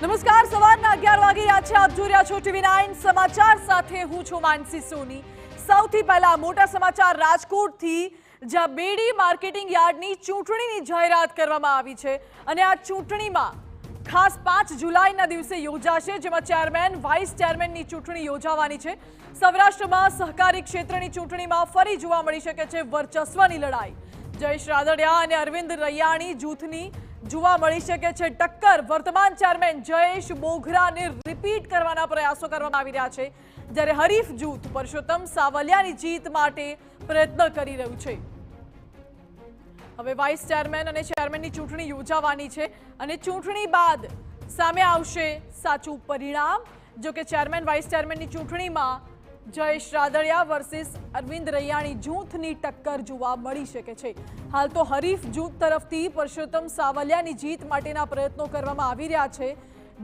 નમસ્કાર, સવારના 11 વાગી રહ્યા છે. આપ જોઈ રહ્યા છો TV9 સમાચાર સાથે હું છું માનસી સોની. સૌથી પહેલા મોટા સમાચાર રાજકોટથી, જ્યાં બેડી માર્કેટિંગ યાર્ડની ચૂંટણીની જાહેરાત કરવામાં આવી છે અને આ ચૂંટણીમાં ખાસ 5 જુલાઈના દિવસે યોજાશે, જેમાં ચેરમેન, વાઇસ ચેરમેનની ચૂંટણી યોજાવાની છે. સૌરાષ્ટ્રમાં સહકારી ક્ષેત્રની ચૂંટણીમાં ફરી જોવા મળી શકે છે વર્ચસ્વની લડાઈ. જયેશ રાદડિયા અને અરવિંદ રૈયાણી જૂથની જોવા મળી શકે છે ટક્કર. વર્તમાન ચેરમેન જયેશ બોઘરાને રિપીટ કરવાના પ્રયાસો કરવામાં આવી રહ્યા છે, જ્યારે હરીફ જૂથ પરસોત્તમ સાવલિયાની જીત માટે પ્રયત્ન કરી રહ્યું છે. હવે વાઇસ ચેરમેન અને ચેરમેનની ચૂંટણી યોજાવાની છે અને ચૂંટણી બાદ સામે આવશે સાચું પરિણામ. જો કે ચેરમેન, વાઇસ ચેરમેનની ચૂંટણીમાં જયેશ રાદડિયા વર્સિસ અરવિંદ રૈયાણી જૂથની ટક્કર જોવા મળી શકે છે. હાલ તો હરીફ જૂથ તરફથી પરસોત્તમ સાવલિયાની જીત માટેના પ્રયત્નો કરવામાં આવી રહ્યા છે,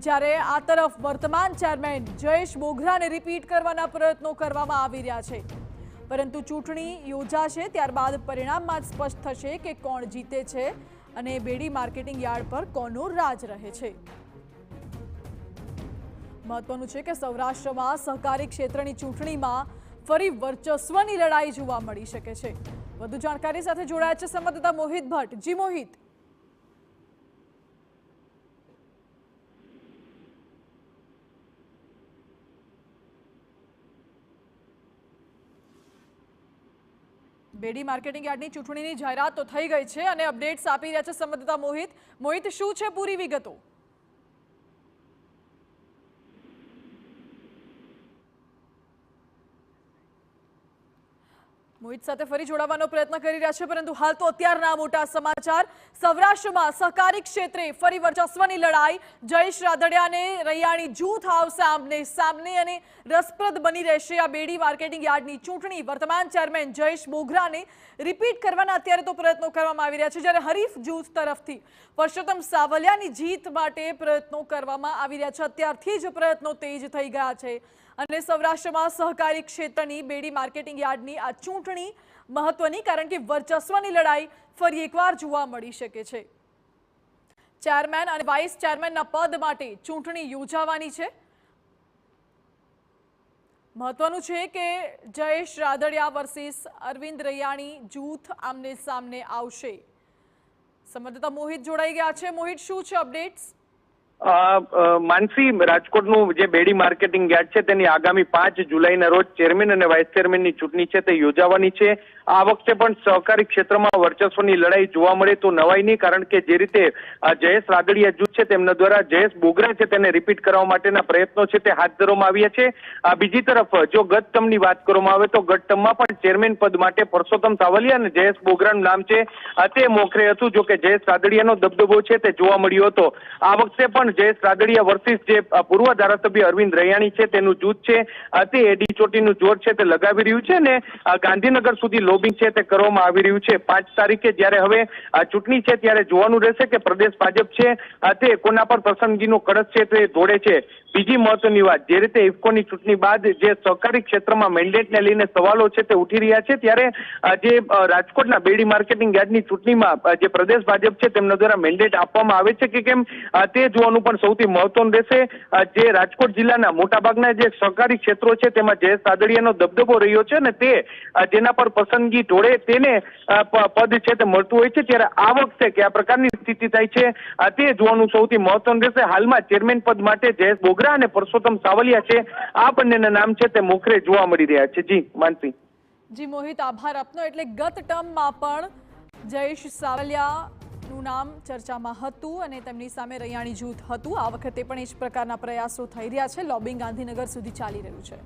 જ્યારે આ તરફ વર્તમાન ચેરમેન જયેશ બોઘરાને રિપીટ કરવાના પ્રયત્નો કરવામાં આવી રહ્યા છે. પરંતુ ચૂંટણી યોજાશે ત્યારબાદ પરિણામમાં સ્પષ્ટ થશે કે કોણ જીતે છે અને બેડી માર્કેટિંગ યાર્ડ પર કોનો રાજ રહે છે. મહત્વનું છે કે સૌરાષ્ટ્રમાં સહકારી ક્ષેત્રની ચૂંટણીમાં ફરી વર્ચસ્વની લડાઈ જોવા મળી શકે છે. વધુ જાણકારી સાથે જોડાયા છે સંવાદદાતા મોહિત ભટ્ટ. જી મોહિત. બેડી માર્કેટિંગ યાર્ડની ચૂંટણીની જાહેરાત તો થઈ ગઈ છે અને અપડેટ્સ આપી રહ્યા છે સંવાદદાતા મોહિત. મોહિત, શું છે પૂરી વિગતો? મોહિત સાથે ફરી જોડાવાનો પ્રયત્ન કરી રહ્યા છે, પરંતુ હાલ તો અત્યારના મોટા સમાચાર. સૌરાષ્ટ્રમાં સહકારી ક્ષેત્રે ફરી વર્ચસ્વની લડાઈ. જયેશ રાદડિયા અને રૈયાણી જૂથ આવશે આમને સામને અને રસપ્રદ બની રહેશે આ બેડી માર્કેટિંગ યાર્ડની ચૂંટણી. વર્તમાન ચેરમેન જયેશ બોઘરાને રિપીટ કરવાના અત્યારે તો પ્રયત્નો કરવામાં આવી રહ્યા છે, જ્યારે હરીફ જૂથ તરફથી પરસોત્તમ સાવલિયાની જીત માટે પ્રયત્નો કરવામાં આવી રહ્યા છે. અત્યારથી જ પ્રયત્નો તેજ થઈ ગયા છે અને સૌરાષ્ટ્રમાં સહકારી ક્ષેત્રની બેડી માર્કેટિંગ યાર્ડની આ ચૂંટણી મહત્વની, કારણ કે વર્ચસ્વની લડાઈ ફરી એકવાર જોવા મળી શકે છે. ચેરમેન અને વાઇસ ચેરમેનના પદ માટે ચૂંટણી યોજાવાની છે. મહત્વનું છે કે જયેશ રાદડિયા વર્સિસ અરવિંદ રૈયાણી જૂથ આમને સામને આવશે. સંવાદદાતા મોહિત જોડાઈ ગયા છે. મોહિત, શું છે અપડેટ્સ? માનસી, રાજકોટનું જે બેડી માર્કેટિંગ યાર્ડ છે તેની આગામી 5 જુલાઈના રોજ ચેરમેન અને વાઇસ ચેરમેનની ચૂંટણી છે તે યોજાવાની છે. આ વખતે પણ સહકારી ક્ષેત્રમાં વર્ચસ્વની લડાઈ જોવા મળે તો નવાઈ નહીં, કારણ કે જે રીતે જયેશ રાદડિયા જૂથ છે તેમના દ્વારા જયેશ બોઘરા છે તેને રિપીટ કરવા માટેના પ્રયત્નો છે તે હાથ ધરવામાં આવ્યા છે. બીજી તરફ જો ગત ટર્મની વાત કરવામાં આવે તો ગત ટર્મમાં પણ ચેરમેન પદ માટે પરસોત્તમ સાવલિયા અને જયેશ બોઘરાનું નામ છે તે મોખરે હતું. જો કે જયેશ રાદડિયાનો દબદબો છે તે જોવા મળ્યો હતો. આ વખતે પણ જયેશ રાદડિયા વર્સિસ જે પૂર્વ ધારાસભ્ય અરવિંદ રૈયાણી છે તેનું જૂથ છે તે એડી ચોટીનું જોર છે તે લગાવી રહ્યું છે ને ગાંધીનગર સુધી લોબિંગ છે તે કરવામાં આવી રહ્યું છે. 5 તારીખે જ્યારે હવે ચૂંટણી છે ત્યારે જોવાનું રહેશે કે પ્રદેશ ભાજપ છે તે કોના પર પસંદગીનો કળશ છે તે ઢોળે છે. બીજી મહત્વની વાત, જે રીતે ઇફકોની ચૂંટણી બાદ જે સહકારી ક્ષેત્રમાં મેન્ડેટને લઈને સવાલો છે તે ઉઠી રહ્યા છે, ત્યારે જે રાજકોટના બેડી માર્કેટિંગ યાર્ડની ચૂંટણીમાં જે પ્રદેશ ભાજપ છે તેમના દ્વારા મેન્ડેટ આપવામાં આવે છે કે કેમ તે જોવાનું પણ સૌથી મહત્વનું રહેશે. જે રાજકોટ જિલ્લાના મોટાભાગના જે સહકારી ક્ષેત્રો છે તેમાં જયેશ રાદડિયાનો દબદબો રહ્યો છે ને તે જેના પર પસંદગી ઢોળે તેને પદ છે તે મળતું હોય છે, ત્યારે આ વખતે કે આ પ્રકારની સ્થિતિ થાય છે તે જોવાનું સૌથી મહત્વનું રહેશે. હાલમાં ચેરમેન પદ માટે જયેશ બોઘરા અને પરસોત્તમ સાવલિયા છે, આ બંનેના નામ છે તે મોખરે જોવા મળી રહ્યા છે. જી માનસી. જી મોહિત, આભાર આપનો. એટલે ગત ટર્મમાં પણ જયેશ સાવલિયા નું નામ ચર્ચામાં હતું અને તેમની સામે રૈયાણી જૂથ હતું. આ વખતે પણ એ જ પ્રકારના પ્રયાસો થઈ રહ્યા છે. લોબિંગ ગાંધીનગર સુધી ચાલી રહ્યું છે.